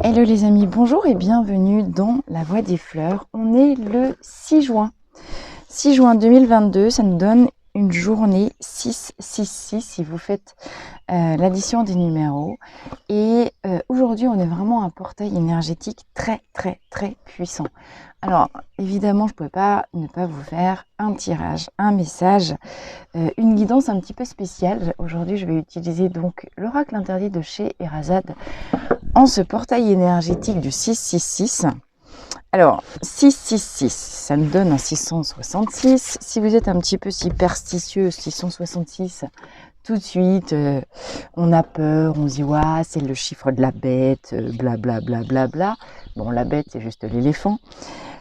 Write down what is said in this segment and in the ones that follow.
Hello les amis, bonjour et bienvenue dans La Voix des Fleurs. On est le 6 juin. 6 juin 2022, ça nous donne une journée 666 si vous faites l'addition des numéros. Et aujourd'hui, on est vraiment un portail énergétique très puissant. Alors évidemment, je ne pouvais pas ne pas vous faire un tirage, un message, une guidance un petit peu spéciale. Aujourd'hui, je vais utiliser donc l'oracle interdit de chez Erazade en ce portail énergétique du 666. Alors, 666, ça nous donne un 666. Si vous êtes un petit peu superstitieux, 666, tout de suite, on a peur, on se dit, ouais, c'est le chiffre de la bête, blablabla. Bla, bla, bla. Bon, la bête, c'est juste l'éléphant.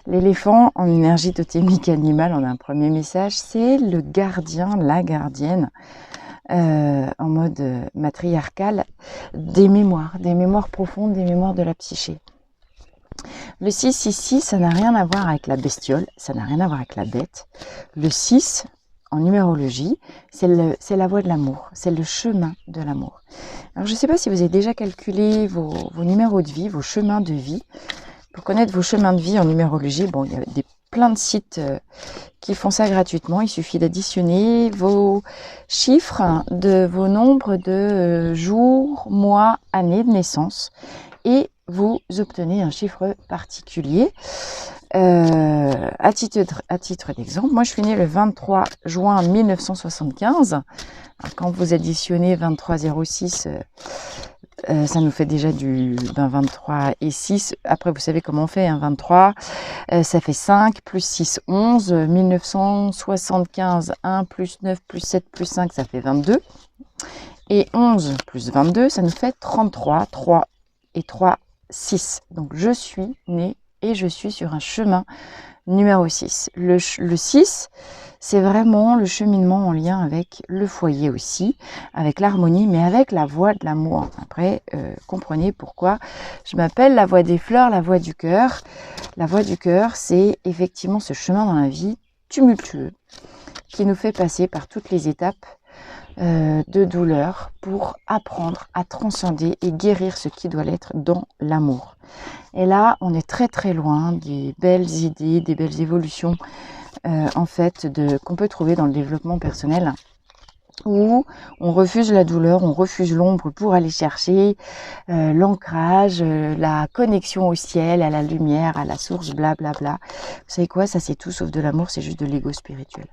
L'éléphant, en énergie totémique animale, on a un premier message, c'est le gardien, la gardienne, en mode matriarcal, des mémoires profondes, des mémoires de la psyché. Le 666, ça n'a rien à voir avec la bestiole, ça n'a rien à voir avec la bête. Le 6, en numérologie, c'est la voie de l'amour, c'est le chemin de l'amour. Alors je ne sais pas si vous avez déjà calculé vos numéros de vie, vos chemins de vie. Pour connaître vos chemins de vie en numérologie, bon, il y a plein de sites qui font ça gratuitement. Il suffit d'additionner vos chiffres de vos nombres de jours, mois, années de naissance et vous obtenez un chiffre particulier. À titre d'exemple, moi je suis née le 23 juin 1975. Alors, quand vous additionnez 2306, ça nous fait déjà du 23 et 6. Après, vous savez comment on fait, hein, 23, ça fait 5, plus 6, 11. 1975, 1 plus 9 plus 7 plus 5, ça fait 22. Et 11 plus 22, ça nous fait 33. 3 et 3, 6. Donc, je suis née et je suis sur un chemin numéro 6. Le 6, c'est vraiment le cheminement en lien avec le foyer aussi, avec l'harmonie, mais avec la voie de l'amour. Après, comprenez pourquoi je m'appelle la voie des fleurs, la voie du cœur. La voie du cœur, c'est effectivement ce chemin dans la vie tumultueux qui nous fait passer par toutes les étapes de douleur pour apprendre à transcender et guérir ce qui doit l'être dans l'amour. Et là, on est très loin des belles idées, des belles évolutions en fait qu'on peut trouver dans le développement personnel, où on refuse la douleur, on refuse l'ombre pour aller chercher l'ancrage, la connexion au ciel, à la lumière, à la source, blablabla. Vous savez quoi, ça c'est tout sauf de l'amour, c'est juste de l'ego spirituel.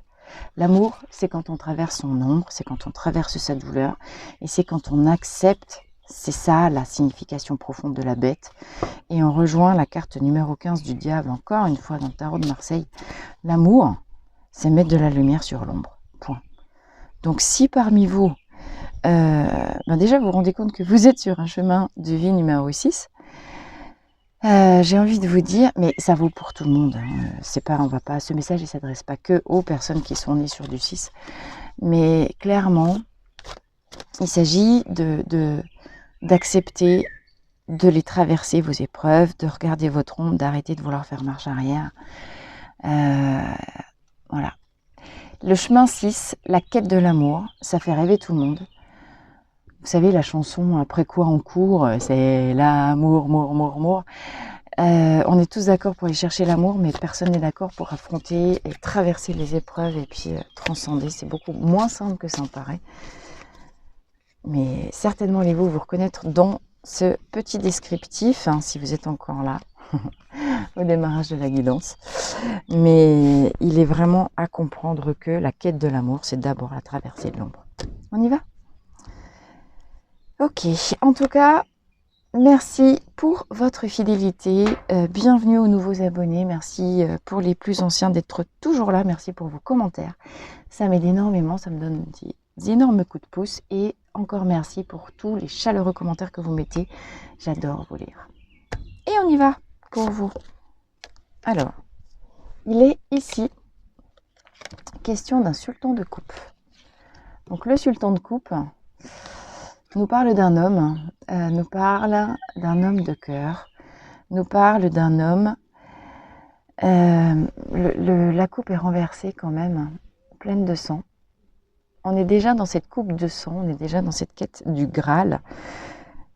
L'amour, c'est quand on traverse son ombre, c'est quand on traverse sa douleur, et c'est quand on accepte, c'est ça la signification profonde de la bête. Et on rejoint la carte numéro 15 du diable, encore une fois dans le tarot de Marseille. L'amour, c'est mettre de la lumière sur l'ombre. Point. Donc si parmi vous, déjà vous vous rendez compte que vous êtes sur un chemin de vie numéro 6, j'ai envie de vous dire, mais ça vaut pour tout le monde. C'est pas, ce message ne s'adresse pas que aux personnes qui sont nées sur du 6. Mais clairement, il s'agit d'accepter de les traverser, vos épreuves, de regarder votre ombre, d'arrêter de vouloir faire marche arrière. Voilà. Le chemin 6, la quête de l'amour, ça fait rêver tout le monde. Vous savez, la chanson « Après quoi on court », c'est l'amour, amour. On est tous d'accord pour aller chercher l'amour, mais personne n'est d'accord pour affronter et traverser les épreuves et puis transcender. C'est beaucoup moins simple que ça en paraît. Mais certainement allez-vous vous reconnaître dans ce petit descriptif, hein, si vous êtes encore là, au démarrage de la guidance. Mais il est vraiment à comprendre que la quête de l'amour, c'est d'abord la traversée de l'ombre. On y va ? Ok, en tout cas, merci pour votre fidélité. Bienvenue aux nouveaux abonnés. Merci pour les plus anciens d'être toujours là. Merci pour vos commentaires. Ça m'aide énormément, ça me donne des énormes coups de pouce. Et encore merci pour tous les chaleureux commentaires que vous mettez. J'adore vous lire. Et on y va pour vous. Alors, il est ici question d'un sultan de coupe. Donc le sultan de coupe nous parle d'un homme, nous parle d'un homme de cœur, nous parle d'un homme. La coupe est renversée quand même, pleine de sang. On est déjà dans cette coupe de sang, on est déjà dans cette quête du Graal.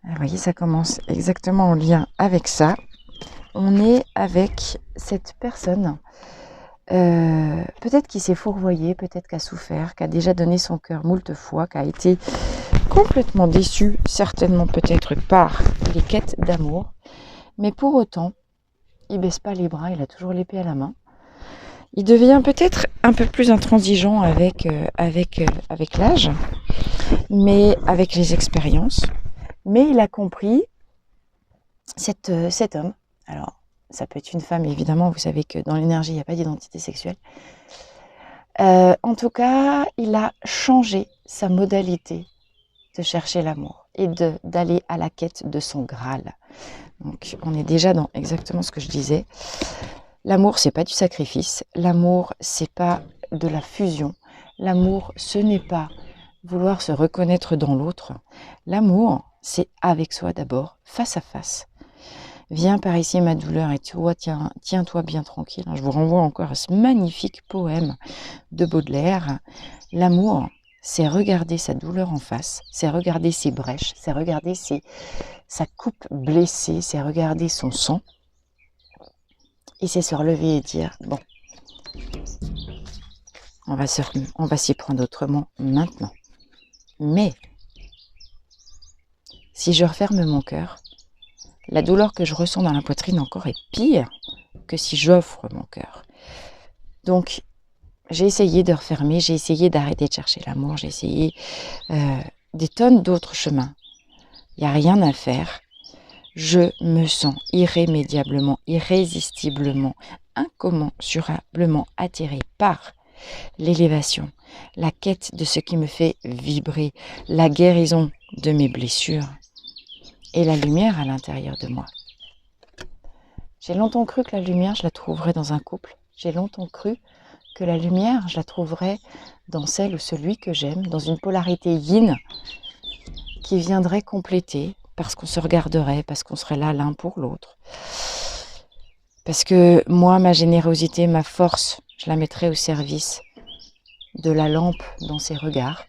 Vous voyez, ça commence exactement en lien avec ça. On est avec cette personne, peut-être qui s'est fourvoyée, peut-être qui a souffert, qui a déjà donné son cœur moult fois, qui a été complètement déçu, certainement peut-être par les quêtes d'amour. Mais pour autant, il baisse pas les bras, il a toujours l'épée à la main. Il devient peut-être un peu plus intransigeant avec l'âge, mais avec les expériences. Mais il a compris cet homme. Alors, ça peut être une femme, évidemment, vous savez que dans l'énergie, il n'y a pas d'identité sexuelle. En tout cas, il a changé sa modalité de chercher l'amour et d'aller à la quête de son Graal. Donc, on est déjà dans exactement ce que je disais. L'amour, c'est pas du sacrifice. L'amour, c'est pas de la fusion. L'amour, ce n'est pas vouloir se reconnaître dans l'autre. L'amour, c'est avec soi d'abord, face à face. Viens par ici ma douleur et toi, tiens-toi bien tranquille. Je vous renvoie encore à ce magnifique poème de Baudelaire. L'amour, c'est regarder sa douleur en face, c'est regarder ses brèches, c'est regarder sa coupe blessée, c'est regarder son sang. Et c'est se relever et dire, bon, on va s'y prendre autrement maintenant. Mais, si je referme mon cœur, la douleur que je ressens dans la poitrine encore est pire que si j'offre mon cœur. Donc, j'ai essayé de refermer, j'ai essayé d'arrêter de chercher l'amour, j'ai essayé des tonnes d'autres chemins. Il n'y a rien à faire. Je me sens irrémédiablement, irrésistiblement, incommensurablement attirée par l'élévation, la quête de ce qui me fait vibrer, la guérison de mes blessures et la lumière à l'intérieur de moi. J'ai longtemps cru que la lumière, je la trouverais dans un couple. J'ai longtemps cru que la lumière, je la trouverais dans celle ou celui que j'aime, dans une polarité yin qui viendrait compléter parce qu'on se regarderait, parce qu'on serait là l'un pour l'autre. Parce que moi, ma générosité, ma force, je la mettrais au service de la lampe dans ses regards.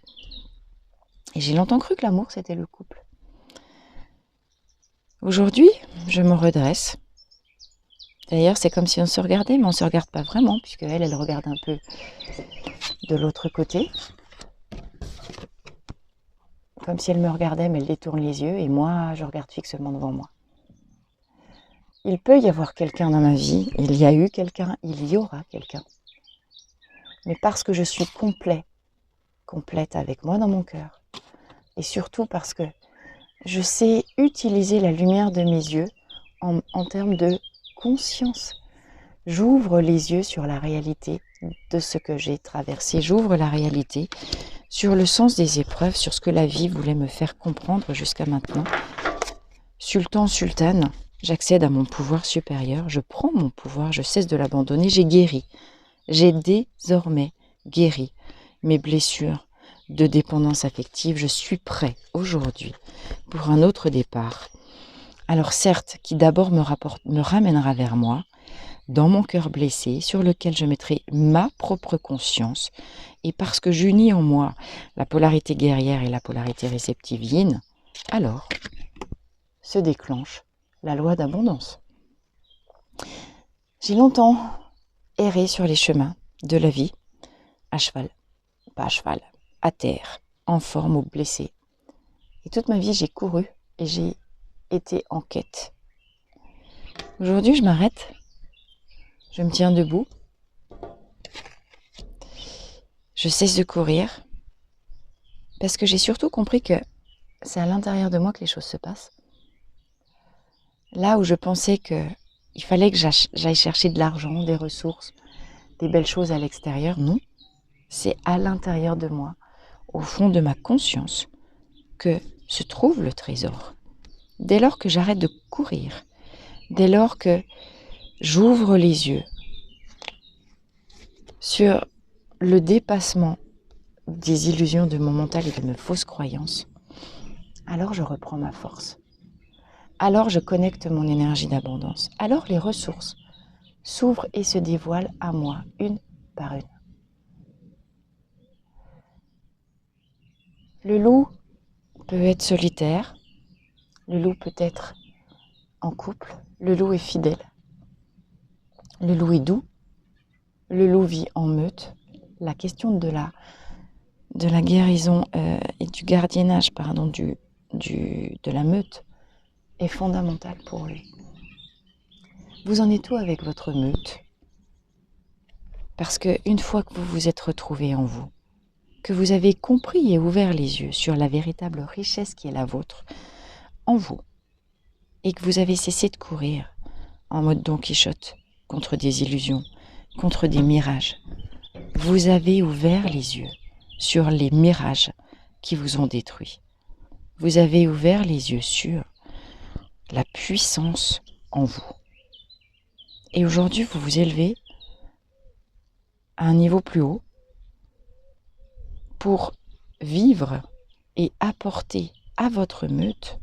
Et j'ai longtemps cru que l'amour, c'était le couple. Aujourd'hui, je me redresse. D'ailleurs, c'est comme si on se regardait, mais on ne se regarde pas vraiment, puisque elle regarde un peu de l'autre côté. Comme si elle me regardait, mais elle détourne les yeux, et moi, je regarde fixement devant moi. Il peut y avoir quelqu'un dans ma vie, il y a eu quelqu'un, il y aura quelqu'un. Mais parce que je suis complète avec moi dans mon cœur, et surtout parce que je sais utiliser la lumière de mes yeux en termes de conscience. J'ouvre les yeux sur la réalité de ce que j'ai traversé. J'ouvre la réalité sur le sens des épreuves, sur ce que la vie voulait me faire comprendre jusqu'à maintenant. Sultan, sultane, j'accède à mon pouvoir supérieur, je prends mon pouvoir, je cesse de l'abandonner, j'ai guéri. J'ai désormais guéri mes blessures de dépendance affective. Je suis prêt aujourd'hui pour un autre départ. Alors certes, qui d'abord me ramènera vers moi, dans mon cœur blessé, sur lequel je mettrai ma propre conscience, et parce que j'unis en moi la polarité guerrière et la polarité réceptive yin, alors se déclenche la loi d'abondance. J'ai longtemps erré sur les chemins de la vie, à cheval, pas à cheval, à terre, en forme ou blessé. Et toute ma vie, j'ai couru et j'ai été en quête. Aujourd'hui, je m'arrête, je me tiens debout, je cesse de courir, parce que j'ai surtout compris que c'est à l'intérieur de moi que les choses se passent. Là où je pensais qu'il fallait que j'aille chercher de l'argent, des ressources, des belles choses à l'extérieur, non. C'est à l'intérieur de moi, au fond de ma conscience, que se trouve le trésor. Dès lors que j'arrête de courir, dès lors que j'ouvre les yeux sur le dépassement des illusions de mon mental et de mes fausses croyances, alors je reprends ma force. Alors je connecte mon énergie d'abondance. Alors les ressources s'ouvrent et se dévoilent à moi, une par une. Le loup peut être solitaire, Le loup peut être en couple, le loup est fidèle, le loup est doux, le loup vit en meute. La question de la guérison et du gardiennage de la meute est fondamentale pour lui. Vous en êtes où avec votre meute? Parce qu'une fois que vous vous êtes retrouvé en vous, que vous avez compris et ouvert les yeux sur la véritable richesse qui est la vôtre en vous, et que vous avez cessé de courir en mode Don Quichotte contre des illusions, contre des mirages, vous avez ouvert les yeux sur les mirages qui vous ont détruit. Vous avez ouvert les yeux sur la puissance en vous. Et aujourd'hui, vous vous élevez à un niveau plus haut pour vivre et apporter à votre meute.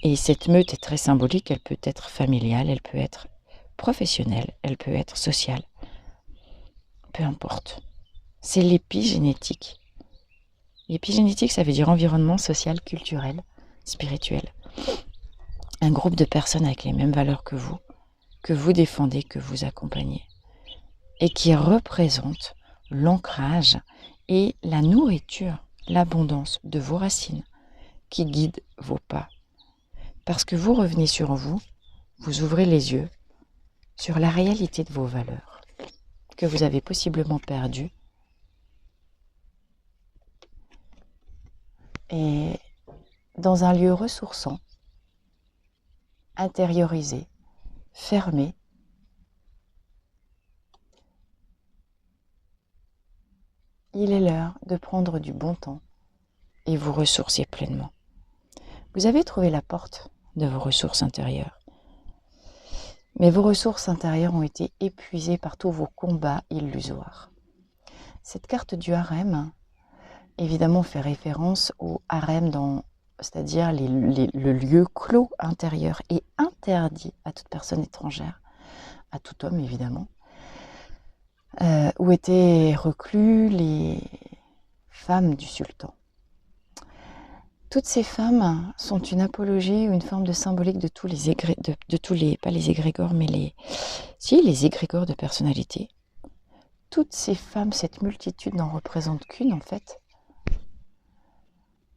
Et cette meute est très symbolique, elle peut être familiale, elle peut être professionnelle, elle peut être sociale. Peu importe. C'est l'épigénétique. L'épigénétique, ça veut dire environnement social, culturel, spirituel. Un groupe de personnes avec les mêmes valeurs que vous défendez, que vous accompagnez. Et qui représente l'ancrage et la nourriture, l'abondance de vos racines qui guident vos pas. Parce que vous revenez sur vous, vous ouvrez les yeux sur la réalité de vos valeurs que vous avez possiblement perdues. Et dans un lieu ressourçant, intériorisé, fermé, il est l'heure de prendre du bon temps et vous ressourcer pleinement. Vous avez trouvé la porte de vos ressources intérieures. Mais vos ressources intérieures ont été épuisées par tous vos combats illusoires. Cette carte du harem, évidemment, fait référence au harem, c'est-à-dire le lieu clos intérieur et interdit à toute personne étrangère, à tout homme évidemment, où étaient reclus les femmes du sultan. Toutes ces femmes sont une apologie ou une forme de symbolique de tous les pas les égrégores, mais les égrégores de personnalité. Toutes ces femmes, cette multitude n'en représente qu'une en fait.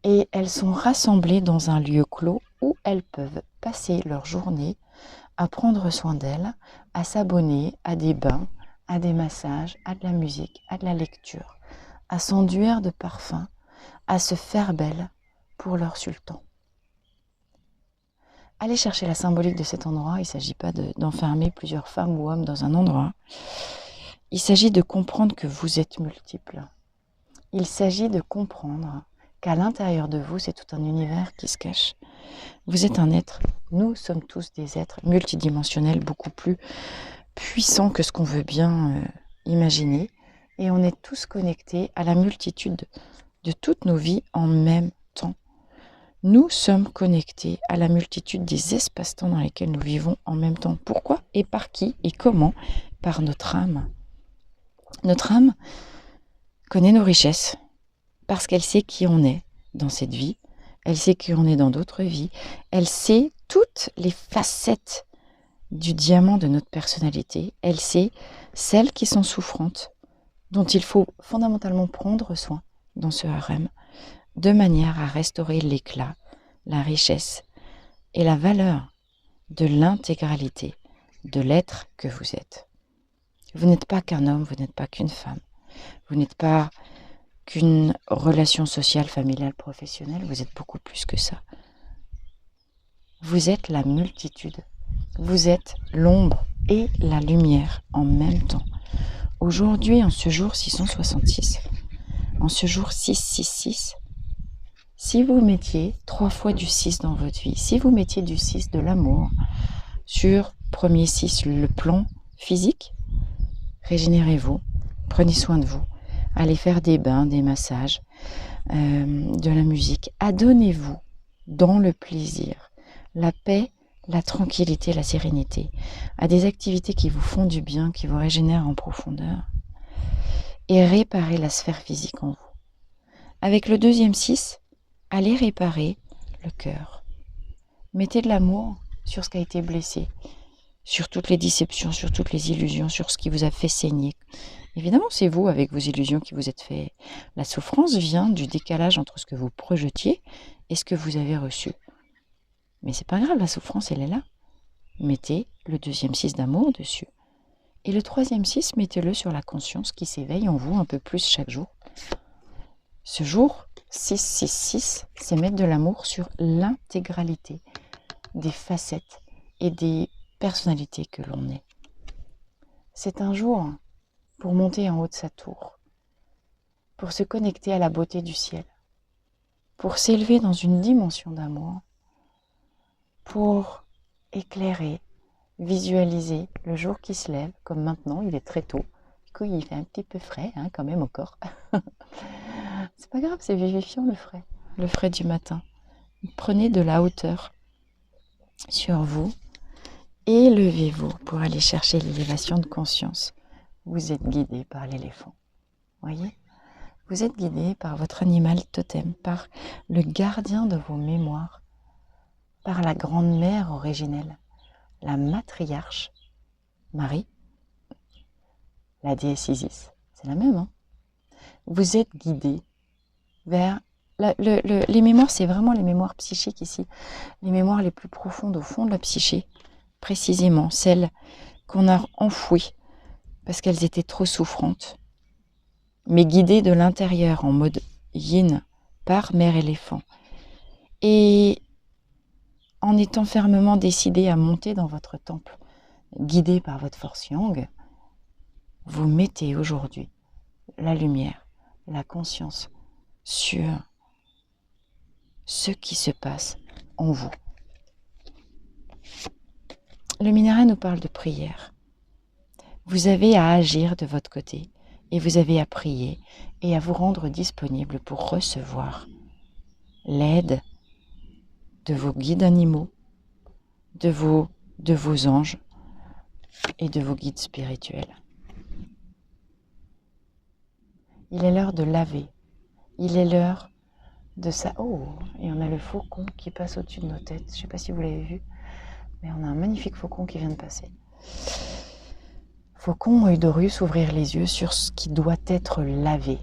Et elles sont rassemblées dans un lieu clos où elles peuvent passer leur journée à prendre soin d'elles, à s'abonner à des bains, à des massages, à de la musique, à de la lecture, à s'enduire de parfums, à se faire belle pour leur sultan. Allez chercher la symbolique de cet endroit, il ne s'agit pas d'enfermer plusieurs femmes ou hommes dans un endroit. Il s'agit de comprendre que vous êtes multiples. Il s'agit de comprendre qu'à l'intérieur de vous, c'est tout un univers qui se cache. Vous êtes un être, nous sommes tous des êtres multidimensionnels, beaucoup plus puissants que ce qu'on veut bien imaginer. Et on est tous connectés à la multitude de toutes nos vies en même temps. Nous sommes connectés à la multitude des espaces-temps dans lesquels nous vivons en même temps. Pourquoi et par qui et comment? Par notre âme. Notre âme connaît nos richesses parce qu'elle sait qui on est dans cette vie, elle sait qui on est dans d'autres vies, elle sait toutes les facettes du diamant de notre personnalité, elle sait celles qui sont souffrantes, dont il faut fondamentalement prendre soin dans ce harem, de manière à restaurer l'éclat, la richesse et la valeur de l'intégralité de l'être que vous êtes. Vous n'êtes pas qu'un homme, vous n'êtes pas qu'une femme, vous n'êtes pas qu'une relation sociale, familiale, professionnelle, vous êtes beaucoup plus que ça. Vous êtes la multitude, vous êtes l'ombre et la lumière en même temps. Aujourd'hui, en ce jour 666, en ce jour 666, si vous mettiez 3 fois du 6 dans votre vie, si vous mettiez du 6 de l'amour sur premier 6, le plan physique, régénérez-vous, prenez soin de vous, allez faire des bains, des massages, de la musique, adonnez-vous dans le plaisir, la paix, la tranquillité, la sérénité, à des activités qui vous font du bien, qui vous régénèrent en profondeur, et réparez la sphère physique en vous. Avec le deuxième 6, allez réparer le cœur. Mettez de l'amour sur ce qui a été blessé, sur toutes les déceptions, sur toutes les illusions, sur ce qui vous a fait saigner. Évidemment, c'est vous, avec vos illusions, qui vous êtes fait. La souffrance vient du décalage entre ce que vous projetiez et ce que vous avez reçu. Mais c'est pas grave, la souffrance, elle est là. Mettez le deuxième 6 d'amour dessus. Et le troisième 6, mettez-le sur la conscience qui s'éveille en vous un peu plus chaque jour. Ce jour, 666, c'est mettre de l'amour sur l'intégralité des facettes et des personnalités que l'on est. C'est un jour pour monter en haut de sa tour, pour se connecter à la beauté du ciel, pour s'élever dans une dimension d'amour, pour éclairer, visualiser le jour qui se lève, comme maintenant, il est très tôt. Du coup, il fait un petit peu frais, quand même encore. C'est pas grave, c'est vivifiant le frais du matin. Prenez de la hauteur sur vous, élevez-vous pour aller chercher l'élévation de conscience. Vous êtes guidé par l'éléphant, voyez ? Vous êtes guidé par votre animal totem, par le gardien de vos mémoires, par la grande-mère originelle, la matriarche, Marie, la déesse Isis, c'est la même, Vous êtes guidé vers... les mémoires, c'est vraiment les mémoires psychiques ici, les mémoires les plus profondes au fond de la psyché, précisément celles qu'on a enfouies parce qu'elles étaient trop souffrantes, mais guidées de l'intérieur en mode yin par mère éléphant. Et en étant fermement décidé à monter dans votre temple, guidé par votre force yang, vous mettez aujourd'hui la lumière, la conscience sur ce qui se passe en vous. Le minéral nous parle de prière. Vous avez à agir de votre côté et vous avez à prier et à vous rendre disponible pour recevoir l'aide de vos guides animaux, de vos anges et de vos guides spirituels. Il est l'heure de laver. Il est l'heure de ça. Oh, et on a le faucon qui passe au-dessus de nos têtes. Je ne sais pas si vous l'avez vu, mais on a un magnifique faucon qui vient de passer. Faucon, œil d'Horus, ouvrir les yeux sur ce qui doit être lavé.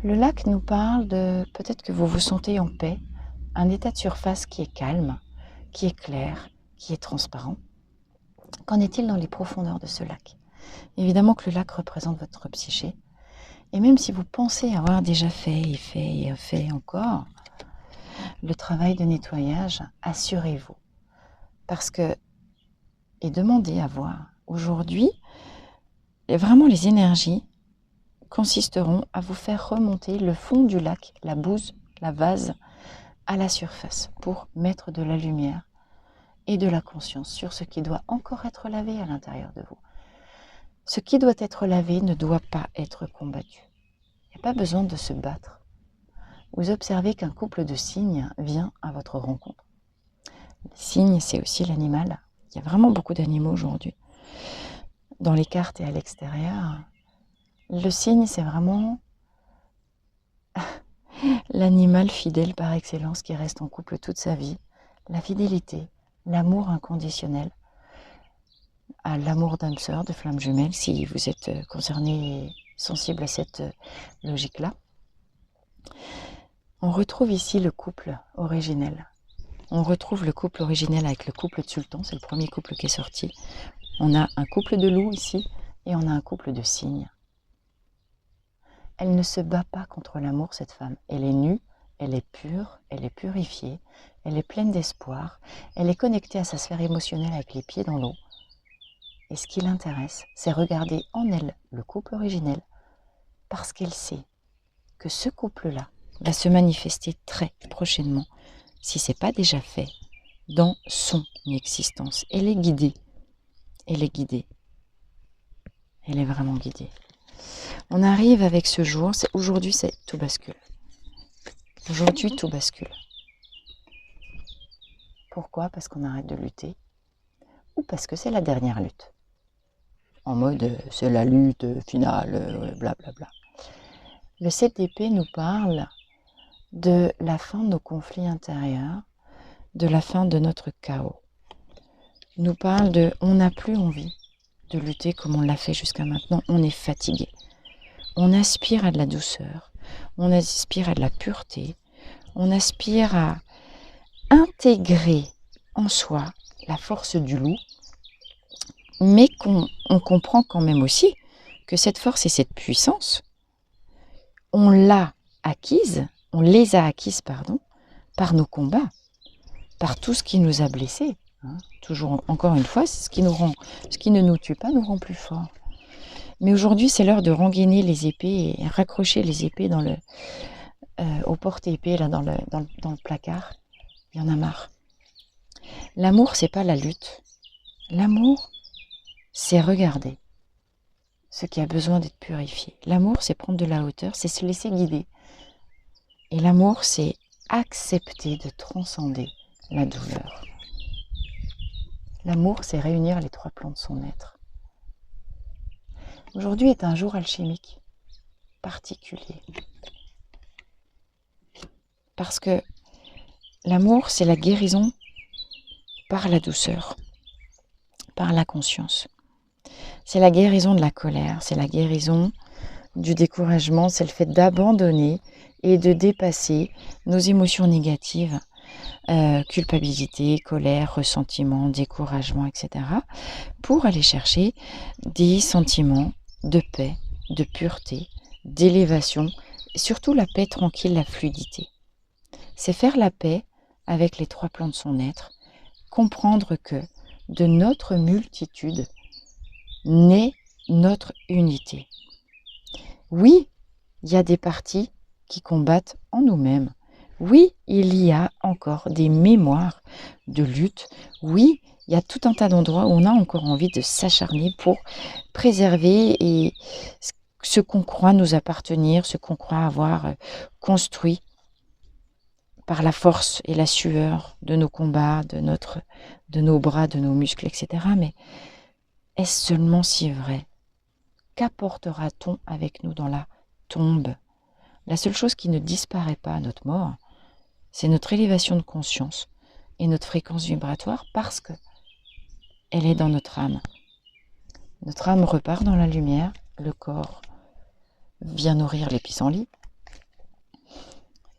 Le lac nous parle de peut-être que vous vous sentez en paix, un état de surface qui est calme, qui est clair, qui est transparent. Qu'en est-il dans les profondeurs de ce lac ? Évidemment que le lac représente votre psyché. Et même si vous pensez avoir déjà fait encore le travail de nettoyage, assurez-vous. Parce que, et demandez à voir, aujourd'hui, vraiment les énergies consisteront à vous faire remonter le fond du lac, la bouse, la vase, à la surface pour mettre de la lumière et de la conscience sur ce qui doit encore être lavé à l'intérieur de vous. Ce qui doit être lavé ne doit pas être combattu. Il n'y a pas besoin de se battre. Vous observez qu'un couple de cygnes vient à votre rencontre. Les cygnes, c'est aussi l'animal. Il y a vraiment beaucoup d'animaux aujourd'hui. Dans les cartes et à l'extérieur, le cygne, c'est vraiment l'animal fidèle par excellence qui reste en couple toute sa vie. La fidélité, l'amour inconditionnel, à l'amour d'âme sœur, de flamme jumelle, si vous êtes concerné, sensible à cette logique-là. On retrouve ici le couple originel. On retrouve le couple originel avec le couple de sultan, c'est le premier couple qui est sorti. On a un couple de loups ici et on a un couple de cygnes. Elle ne se bat pas contre l'amour, cette femme. Elle est nue, elle est pure, elle est purifiée, elle est pleine d'espoir, elle est connectée à sa sphère émotionnelle avec les pieds dans l'eau. Et ce qui l'intéresse, c'est regarder en elle le couple originel, parce qu'elle sait que ce couple-là va se manifester très prochainement, si ce n'est pas déjà fait, dans son existence. Elle est guidée. Elle est guidée. Elle est vraiment guidée. On arrive avec ce jour, aujourd'hui tout bascule. Aujourd'hui tout bascule. Pourquoi ? Parce qu'on arrête de lutter ou parce que c'est la dernière lutte. En mode c'est la lutte finale, blablabla. Le 7 d'épée nous parle de la fin de nos conflits intérieurs, de la fin de notre chaos. Il nous parle de « on n'a plus envie de lutter comme on l'a fait jusqu'à maintenant, on est fatigué ». On aspire à de la douceur, on aspire à de la pureté, on aspire à intégrer en soi la force du loup, mais on comprend quand même aussi que cette force et cette puissance, on les a acquises, par nos combats, par tout ce qui nous a blessés. Toujours, encore une fois, ce qui ne nous tue pas nous rend plus forts. Mais aujourd'hui, c'est l'heure de rengainer les épées et raccrocher les épées au porte-épée, là, dans le placard. Il y en a marre. L'amour, c'est pas la lutte. L'amour, c'est regarder ce qui a besoin d'être purifié. L'amour, c'est prendre de la hauteur, c'est se laisser guider. Et l'amour, c'est accepter de transcender la douleur. L'amour, c'est réunir les trois plans de son être. Aujourd'hui est un jour alchimique, particulier. Parce que l'amour, c'est la guérison par la douceur, par la conscience. C'est la guérison de la colère, c'est la guérison du découragement, c'est le fait d'abandonner et de dépasser nos émotions négatives, culpabilité, colère, ressentiment, découragement, etc. pour aller chercher des sentiments de paix, de pureté, d'élévation, et surtout la paix tranquille, la fluidité. C'est faire la paix avec les trois plans de son être, comprendre que de notre multitude naît notre unité. Oui, il y a des parties qui combattent en nous-mêmes. Oui, il y a encore des mémoires de lutte. Oui, il y a tout un tas d'endroits où on a encore envie de s'acharner pour préserver et ce qu'on croit nous appartenir, ce qu'on croit avoir construit par la force et la sueur de nos combats, de nos bras, de nos muscles, etc. Mais est-ce seulement si vrai? Qu'apportera-t-on avec nous dans la tombe? La seule chose qui ne disparaît pas à notre mort, c'est notre élévation de conscience et notre fréquence vibratoire parce que elle est dans notre âme. Notre âme repart dans la lumière, le corps vient nourrir les pissenlits.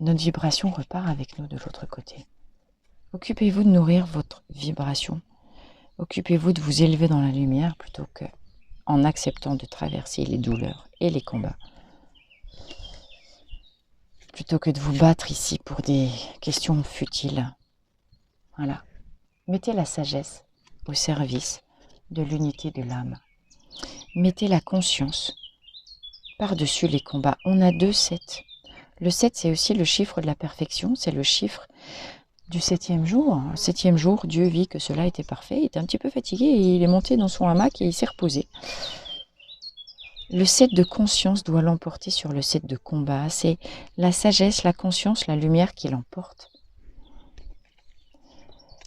Notre vibration repart avec nous de l'autre côté. Occupez-vous de nourrir votre vibration. Occupez-vous de vous élever dans la lumière plutôt que en acceptant de traverser les douleurs et les combats. Plutôt que de vous battre ici pour des questions futiles. Voilà. Mettez la sagesse au service de l'unité de l'âme. Mettez la conscience par-dessus les combats. On a 2 7. Le 7, c'est aussi le chiffre de la perfection, c'est le chiffre du 7e jour. 7e jour, Dieu vit que cela était parfait, il était un petit peu fatigué et il est monté dans son hamac et il s'est reposé. Le 7 de conscience doit l'emporter sur le 7 de combat. C'est la sagesse, la conscience, la lumière qui l'emporte.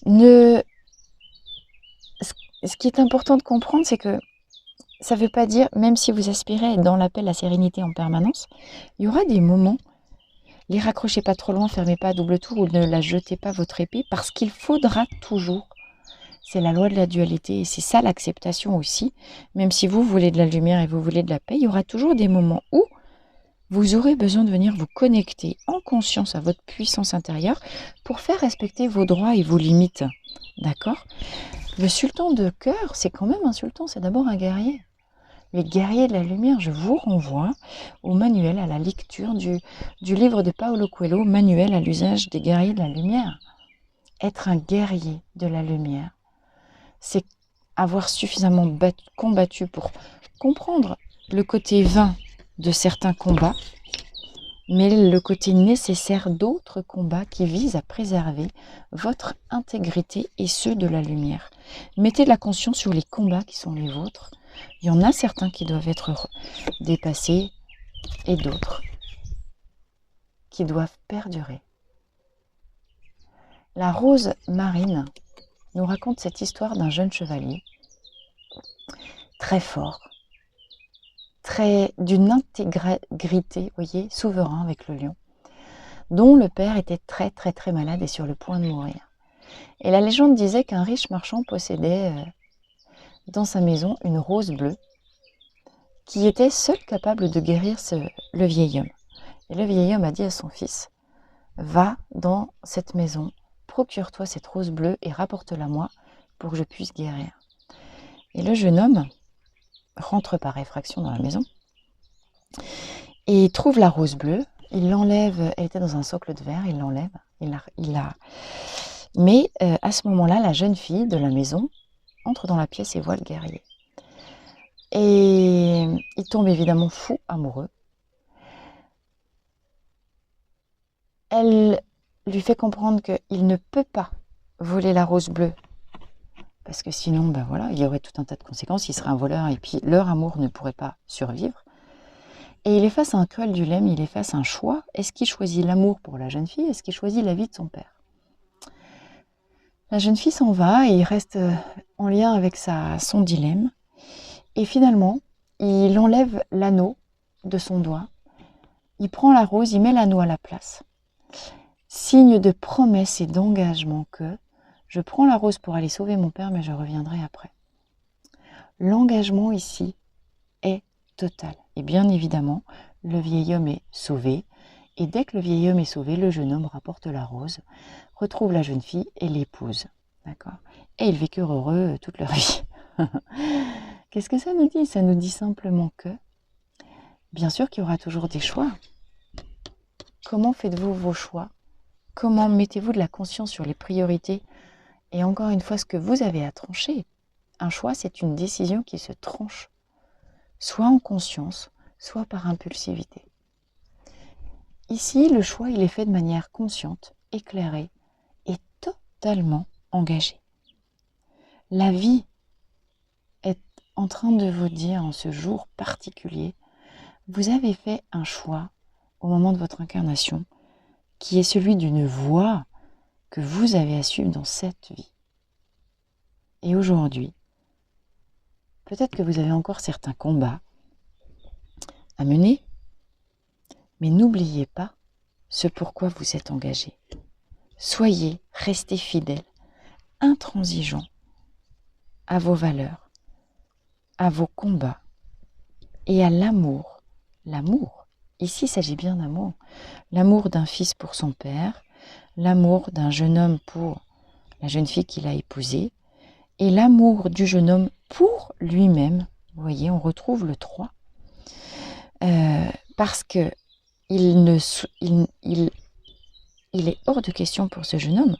Ce qui est important de comprendre, c'est que ça ne veut pas dire, même si vous aspirez à être dans la paix, la sérénité en permanence, il y aura des moments, les raccrochez pas trop loin, fermez pas à double tour ou ne la jetez pas votre épée, parce qu'il faudra toujours. C'est la loi de la dualité et c'est ça l'acceptation aussi. Même si vous voulez de la lumière et vous voulez de la paix, il y aura toujours des moments où vous aurez besoin de venir vous connecter en conscience à votre puissance intérieure pour faire respecter vos droits et vos limites. D'accord? Le sultan de cœur, c'est quand même un sultan, c'est d'abord un guerrier. Les guerriers de la lumière, je vous renvoie au manuel, à la lecture du livre de Paulo Coelho, Manuel à l'usage des guerriers de la lumière. Être un guerrier de la lumière, c'est avoir suffisamment combattu pour comprendre le côté vain de certains combats, mais le côté nécessaire d'autres combats qui visent à préserver votre intégrité et ceux de la lumière. Mettez de la conscience sur les combats qui sont les vôtres. Il y en a certains qui doivent être dépassés et d'autres qui doivent perdurer. La rose marine nous raconte cette histoire d'un jeune chevalier très fort, d'une intégrité, voyez, souverain avec le lion, dont le père était très très très malade et sur le point de mourir. Et la légende disait qu'un riche marchand possédait dans sa maison une rose bleue qui était seule capable de guérir le vieil homme. Et le vieil homme a dit à son fils, va dans cette maison, procure-toi cette rose bleue et rapporte-la moi pour que je puisse guérir. Et le jeune homme rentre par effraction dans la maison et trouve la rose bleue, il l'enlève, elle était dans un socle de verre, il l'enlève, mais à ce moment-là, la jeune fille de la maison entre dans la pièce et voit le guerrier. Et il tombe évidemment fou amoureux. Elle lui fait comprendre qu'il ne peut pas voler la rose bleue, parce que sinon, ben voilà, il y aurait tout un tas de conséquences, il serait un voleur et puis leur amour ne pourrait pas survivre. Et il est face à un cruel dilemme, il est face à un choix. Est-ce qu'il choisit l'amour pour la jeune fille? Est-ce qu'il choisit la vie de son père? La jeune fille s'en va et il reste en lien avec son dilemme. Et finalement, il enlève l'anneau de son doigt. Il prend la rose, il met l'anneau à la place. Signe de promesse et d'engagement que je prends la rose pour aller sauver mon père, mais je reviendrai après. L'engagement ici est total. Et bien évidemment, le vieil homme est sauvé. Et dès que le vieil homme est sauvé, le jeune homme rapporte la rose, retrouve la jeune fille et l'épouse. D'accord ? Et ils vécurent heureux toute leur vie. Qu'est-ce que ça nous dit? Ça nous dit simplement que, bien sûr qu'il y aura toujours des choix. Comment faites-vous vos choix? Comment mettez-vous de la conscience sur les priorités? Et encore une fois, ce que vous avez à trancher. Un choix, c'est une décision qui se tranche, soit en conscience, soit par impulsivité. Ici, le choix, il est fait de manière consciente, éclairée et totalement engagée. La vie est en train de vous dire en ce jour particulier, vous avez fait un choix au moment de votre incarnation qui est celui d'une voie que vous avez à suivre dans cette vie. Et aujourd'hui, peut-être que vous avez encore certains combats à mener, mais n'oubliez pas ce pourquoi vous êtes engagé. Restez fidèles, intransigeants à vos valeurs, à vos combats et à l'amour. L'amour, ici il s'agit bien d'amour. L'amour d'un fils pour son père, l'amour d'un jeune homme pour la jeune fille qu'il a épousée et l'amour du jeune homme pour lui-même. Vous voyez, on retrouve le 3. Parce que il est hors de question pour ce jeune homme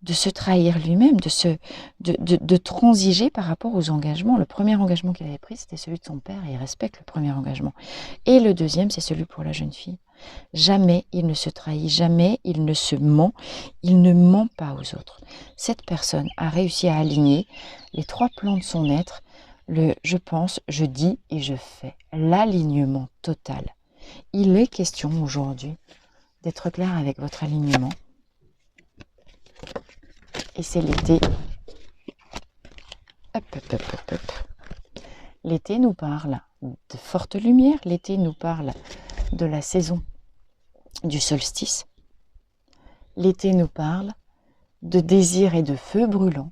de se trahir lui-même, de transiger par rapport aux engagements. Le premier engagement qu'il avait pris, c'était celui de son père, et il respecte le premier engagement. Et le deuxième, c'est celui pour la jeune fille. Jamais il ne se trahit, jamais il ne se ment, il ne ment pas aux autres. Cette personne a réussi à aligner les 3 plans de son être, le je pense, je dis et je fais, l'alignement total. Il est question aujourd'hui d'être clair avec votre alignement. Et c'est l'été. L'été nous parle de forte lumière, l'été nous parle de la saison du solstice. L'été nous parle de désir et de feu brûlant.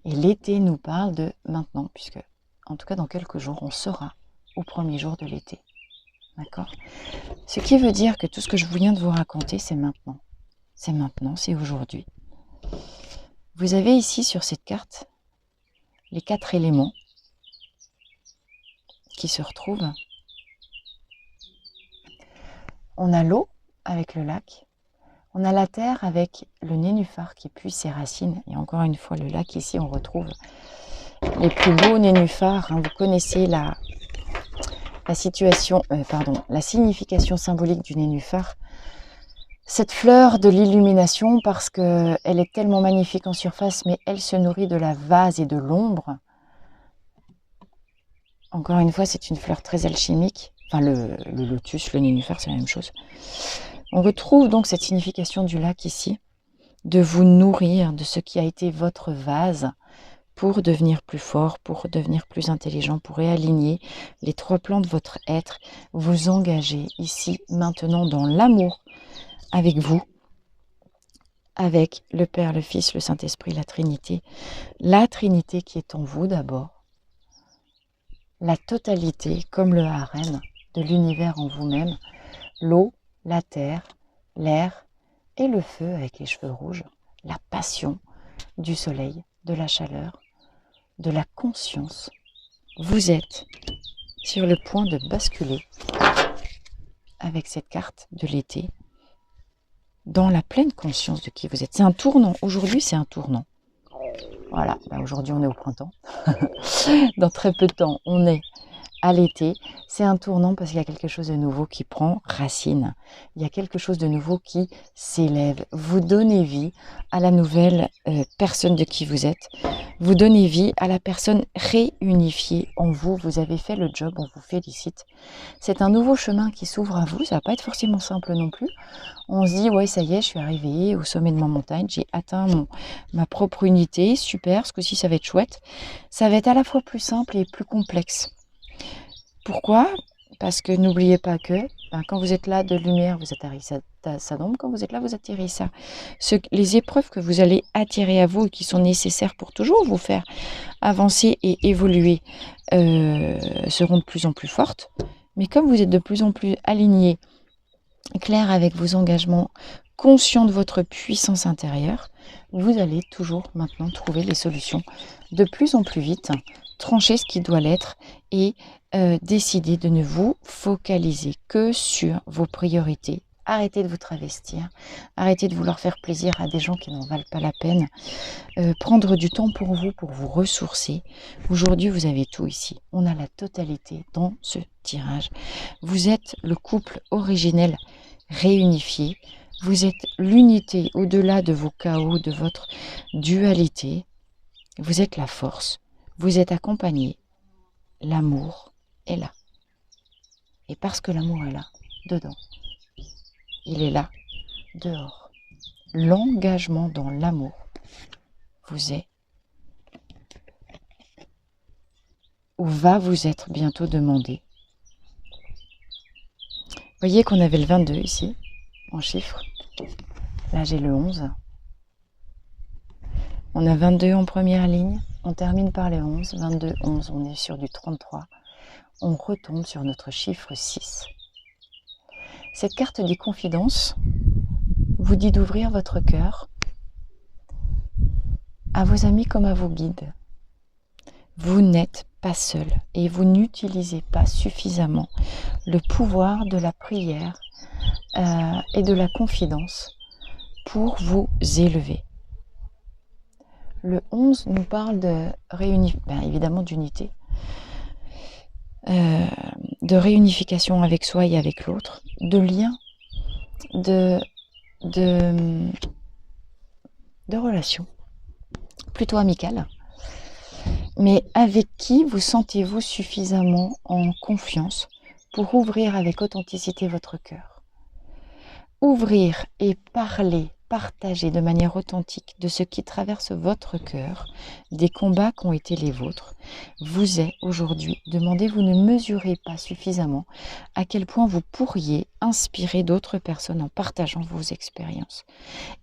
Et l'été nous parle de maintenant, puisque en tout cas dans quelques jours, on sera au premier jour de l'été. D'accord ? Ce qui veut dire que tout ce que je viens de vous raconter, c'est maintenant. C'est maintenant, c'est aujourd'hui. Vous avez ici sur cette carte les 4 éléments qui se retrouvent. On a l'eau avec le lac, on a la terre avec le nénuphar qui puise ses racines. Et encore une fois, le lac ici, on retrouve les plus beaux nénuphars. Vous connaissez la signification symbolique du nénuphar. Cette fleur de l'illumination, parce qu'elle est tellement magnifique en surface, mais elle se nourrit de la vase et de l'ombre. Encore une fois, c'est une fleur très alchimique. Enfin, le lotus, le nénuphar, c'est la même chose. On retrouve donc cette signification du lac ici, de vous nourrir de ce qui a été votre vase pour devenir plus fort, pour devenir plus intelligent, pour réaligner les 3 plans de votre être, vous engager ici, maintenant, dans l'amour avec vous, avec le Père, le Fils, le Saint-Esprit, la Trinité qui est en vous d'abord, la totalité, comme le harem, de l'univers en vous-même, l'eau, la terre, l'air et le feu avec les cheveux rouges, la passion du soleil, de la chaleur, de la conscience. Vous êtes sur le point de basculer avec cette carte de l'été dans la pleine conscience de qui vous êtes. C'est un tournant. Aujourd'hui, c'est un tournant. Voilà, ben aujourd'hui on est au printemps. Dans très peu de temps, on est à l'été. C'est un tournant parce qu'il y a quelque chose de nouveau qui prend racine. Il y a quelque chose de nouveau qui s'élève. Vous donnez vie à la nouvelle personne de qui vous êtes. Vous donnez vie à la personne réunifiée en vous. Vous avez fait le job, on vous félicite. C'est un nouveau chemin qui s'ouvre à vous. Ça va pas être forcément simple non plus. On se dit, ouais, ça y est, je suis arrivée au sommet de ma montagne, j'ai atteint ma propre unité, super, ce coup-ci, ça va être chouette. Ça va être à la fois plus simple et plus complexe. Pourquoi? Parce que n'oubliez pas que quand vous êtes là de lumière, vous atterrissez ça d'ombre, quand vous êtes là, vous atterrissez ça. Les épreuves que vous allez attirer à vous et qui sont nécessaires pour toujours vous faire avancer et évoluer seront de plus en plus fortes. Mais comme vous êtes de plus en plus alignés, clair avec vos engagements, conscient de votre puissance intérieure, vous allez toujours maintenant trouver les solutions de plus en plus vite, trancher ce qui doit l'être et décider de ne vous focaliser que sur vos priorités. Arrêtez de vous travestir, arrêtez de vouloir faire plaisir à des gens qui n'en valent pas la peine. Prendre du temps pour vous ressourcer. Aujourd'hui, vous avez tout ici. On a la totalité dans ce tirage. Vous êtes le couple originel réunifié. Vous êtes l'unité au-delà de vos chaos, de votre dualité. Vous êtes la force. Vous êtes accompagné. L'amour est là. Et parce que l'amour est là, dedans, il est là, dehors. L'engagement dans l'amour vous est ou va vous être bientôt demandé. Voyez qu'on avait le 22 ici, en chiffres. Là, j'ai le 11. On a 22 en première ligne. On termine par les 11. 22, 11, on est sur du 33. On retombe sur notre chiffre 6. Cette carte des confidences vous dit d'ouvrir votre cœur à vos amis comme à vos guides. Vous n'êtes pas seul et vous n'utilisez pas suffisamment le pouvoir de la prière et de la confidence pour vous élever. Le 11 nous parle de évidemment d'unité, de réunification avec soi et avec l'autre, de lien, de relations plutôt amicales. Mais avec qui vous sentez-vous suffisamment en confiance pour ouvrir avec authenticité votre cœur? Ouvrir et partager de manière authentique de ce qui traverse votre cœur, des combats qui ont été les vôtres, vous est aujourd'hui demandé. Vous ne mesurez pas suffisamment à quel point vous pourriez inspirer d'autres personnes en partageant vos expériences.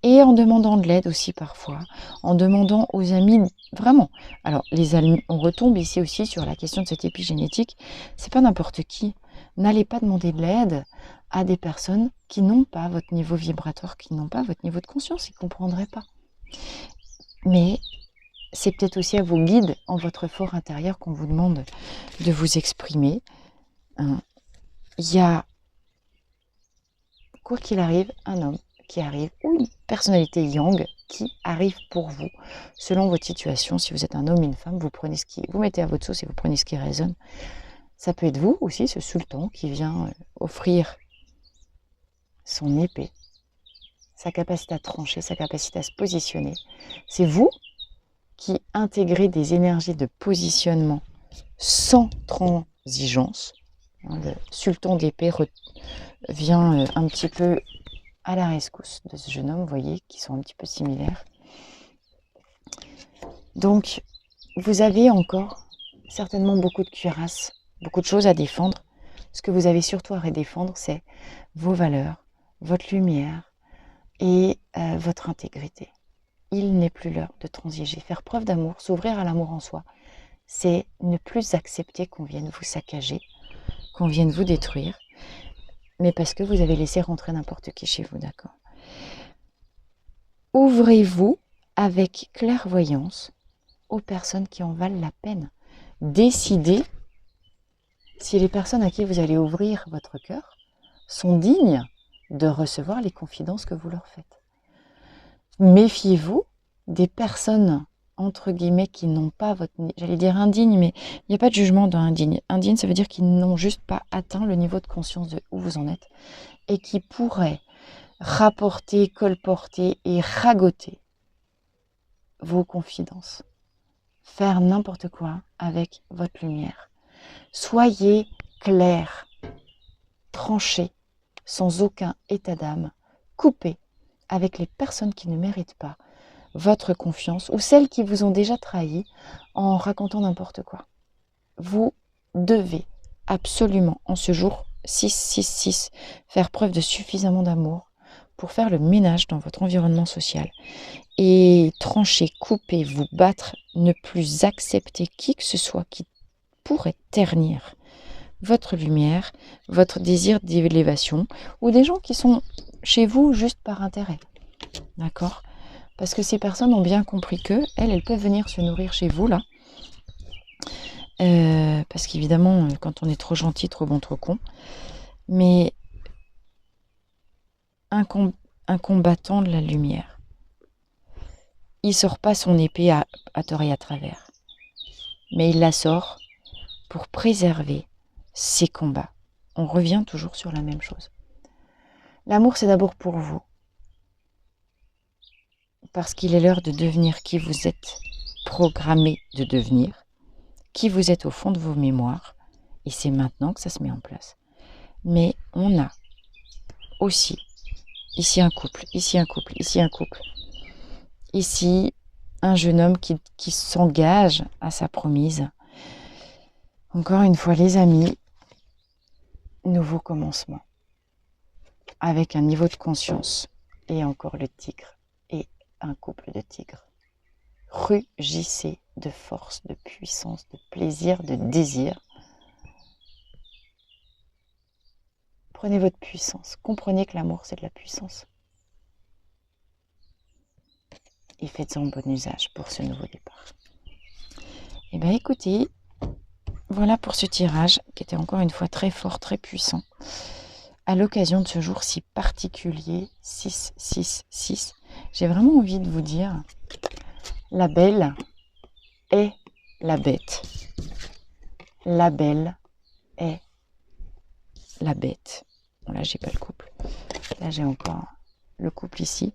Et en demandant de l'aide aussi parfois, en demandant aux amis, vraiment. Alors, les amis, on retombe ici aussi sur la question de cette épigénétique, c'est pas n'importe qui. N'allez pas demander de l'aide à des personnes qui n'ont pas votre niveau vibratoire, qui n'ont pas votre niveau de conscience, ils ne comprendraient pas. Mais c'est peut-être aussi à vos guides en votre fort intérieur qu'on vous demande de vous exprimer. Il y a, quoi qu'il arrive, un homme qui arrive, ou une personnalité yang qui arrive pour vous, selon votre situation. Si vous êtes un homme, une femme, vous mettez à votre sauce et vous prenez ce qui résonne. Ça peut être vous aussi, ce sultan qui vient offrir son épée, sa capacité à trancher, sa capacité à se positionner. C'est vous qui intégrez des énergies de positionnement sans transigence. Le sultan d'épée vient un petit peu à la rescousse de ce jeune homme, vous voyez, qui sont un petit peu similaires. Donc, vous avez encore certainement beaucoup de cuirasses, beaucoup de choses à défendre. Ce que vous avez surtout à redéfendre, c'est vos valeurs, votre lumière et votre intégrité. Il n'est plus l'heure de transiger. Faire preuve d'amour, s'ouvrir à l'amour en soi, c'est ne plus accepter qu'on vienne vous saccager, qu'on vienne vous détruire, mais parce que vous avez laissé rentrer n'importe qui chez vous, d'accord? Ouvrez-vous avec clairvoyance aux personnes qui en valent la peine. Décidez si les personnes à qui vous allez ouvrir votre cœur sont dignes de recevoir les confidences que vous leur faites. Méfiez-vous des personnes, entre guillemets, qui n'ont pas votre... J'allais dire indigne, mais il n'y a pas de jugement dans indigne. Indigne, ça veut dire qu'ils n'ont juste pas atteint le niveau de conscience de où vous en êtes et qui pourraient rapporter, colporter et ragoter vos confidences. Faire n'importe quoi avec votre lumière. Soyez clair, tranché, sans aucun état d'âme, coupé avec les personnes qui ne méritent pas votre confiance ou celles qui vous ont déjà trahi en racontant n'importe quoi. Vous devez absolument, en ce jour 666, faire preuve de suffisamment d'amour pour faire le ménage dans votre environnement social et trancher, couper, vous battre, ne plus accepter qui que ce soit qui pourrait ternir votre lumière, votre désir d'élévation ou des gens qui sont chez vous juste par intérêt. D'accord? Parce que ces personnes ont bien compris que elles peuvent venir se nourrir chez vous là. Parce qu'évidemment, quand on est trop gentil, trop bon, trop con. Mais un combattant de la lumière, il sort pas son épée à tort et à travers. Mais il la sort pour préserver ses combats. On revient toujours sur la même chose. L'amour, c'est d'abord pour vous. Parce qu'il est l'heure de devenir qui vous êtes programmé de devenir, qui vous êtes au fond de vos mémoires, et c'est maintenant que ça se met en place. Mais on a aussi ici un couple, ici un couple, ici un couple, ici un jeune homme qui s'engage à sa promise. Encore une fois, les amis, nouveau commencement, avec un niveau de conscience, et encore le tigre, et un couple de tigres. Rugissez de force, de puissance, de plaisir, de désir. Prenez votre puissance. Comprenez que l'amour, c'est de la puissance. Et faites-en bon usage pour ce nouveau départ. Eh bien, écoutez, voilà pour ce tirage qui était encore une fois très fort, très puissant. À l'occasion de ce jour si particulier, 666, j'ai vraiment envie de vous dire, la belle est la bête. La belle est la bête. Bon, là, j'ai pas le couple. Là, j'ai encore le couple ici.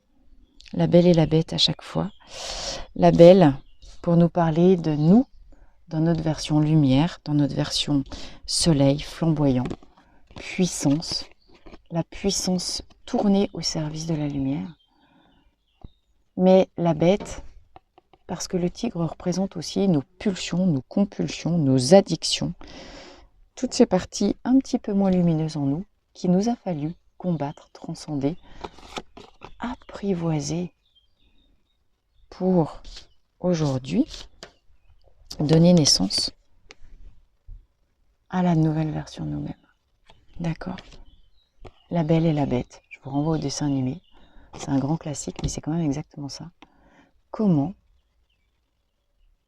La belle et la bête à chaque fois. La belle, pour nous parler de nous, dans notre version lumière, dans notre version soleil, flamboyant, puissance. La puissance tournée au service de la lumière. Mais la bête, parce que le tigre représente aussi nos pulsions, nos compulsions, nos addictions. Toutes ces parties un petit peu moins lumineuses en nous, qui nous a fallu combattre, transcender, apprivoiser pour aujourd'hui donner naissance à la nouvelle version de nous-mêmes. D'accord? La belle et la bête. Je vous renvoie au dessin animé. C'est un grand classique, mais c'est quand même exactement ça. Comment?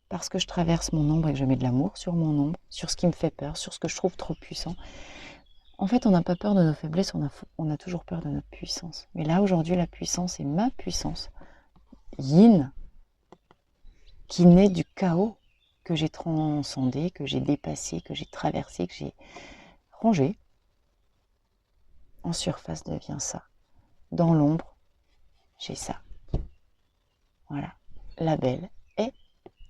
Parce que je traverse mon ombre et que je mets de l'amour sur mon ombre, sur ce qui me fait peur, sur ce que je trouve trop puissant. En fait, on n'a pas peur de nos faiblesses, on a toujours peur de notre puissance. Mais là, aujourd'hui, la puissance est ma puissance, yin, qui naît du chaos que j'ai transcendé, que j'ai dépassé, que j'ai traversé, que j'ai rangé. En surface devient ça. Dans l'ombre, j'ai ça. Voilà. La belle est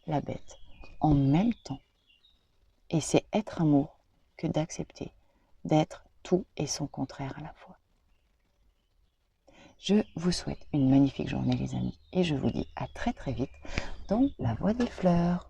la bête en même temps. Et c'est être amour que d'accepter d'être tout et son contraire à la fois. Je vous souhaite une magnifique journée les amis et je vous dis à très très vite dans la Voie des Fleurs.